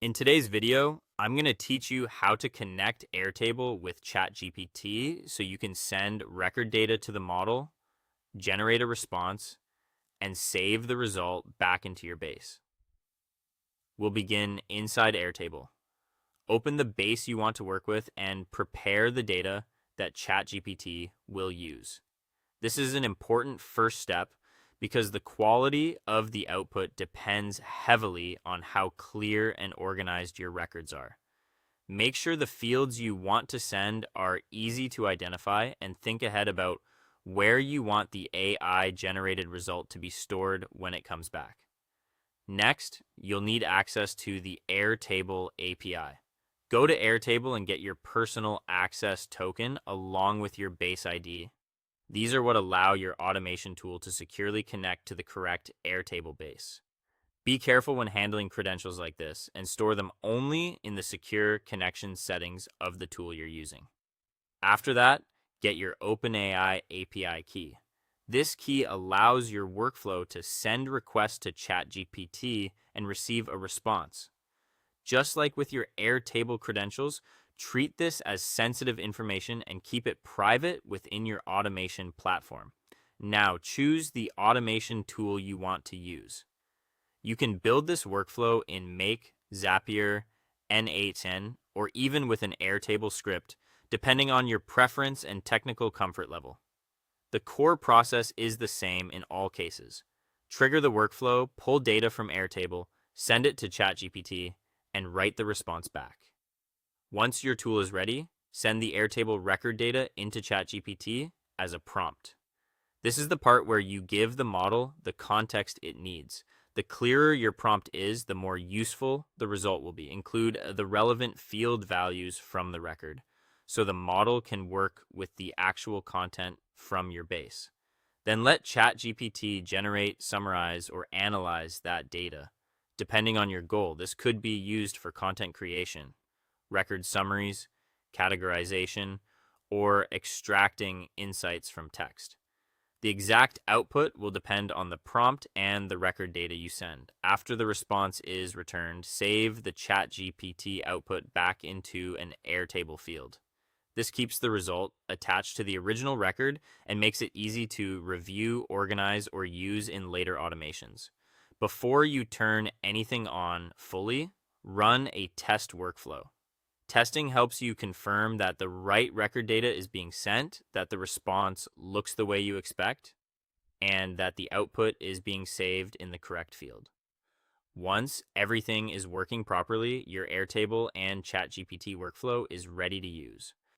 In today's video, I'm going to teach you how to connect Airtable with ChatGPT so you can send record data to the model, generate a response, and save the result back into your base. We'll begin inside Airtable. Open the base you want to work with and prepare the data that ChatGPT will use. This is an important first step because the quality of the output depends heavily on how clear and organized your records are. Make sure the fields you want to send are easy to identify and think ahead about where you want the AI generated result to be stored when it comes back. Next, you'll need access to the Airtable API. Go to Airtable and get your personal access token along with your base ID. These are what allow your automation tool to securely connect to the correct Airtable base. Be careful when handling credentials like this and store them only in the secure connection settings of the tool you're using. After that, get your OpenAI API key. This key allows your workflow to send requests to ChatGPT and receive a response. Just like with your Airtable credentials, treat this as sensitive information and keep it private within your automation platform. Now choose the automation tool you want to use. You can build this workflow in Make, Zapier, N8N, or even with an Airtable script, depending on your preference and technical comfort level. The core process is the same in all cases. Trigger the workflow, pull data from Airtable, send it to ChatGPT, and write the response back. Once your tool is ready, send the Airtable record data into ChatGPT as a prompt. This is the part where you give the model the context it needs. The clearer your prompt is, the more useful the result will be. Include the relevant field values from the record, so the model can work with the actual content from your base. Then let ChatGPT generate, summarize, or analyze that data. Depending on your goal, this could be used for content creation, record summaries, categorization, or extracting insights from text. The exact output will depend on the prompt and the record data you send. After the response is returned, save the ChatGPT output back into an Airtable field. This keeps the result attached to the original record and makes it easy to review, organize, or use in later automations. Before you turn anything on fully, run a test workflow. Testing helps you confirm that the right record data is being sent, that the response looks the way you expect, and that the output is being saved in the correct field. Once everything is working properly, your Airtable and ChatGPT workflow is ready to use.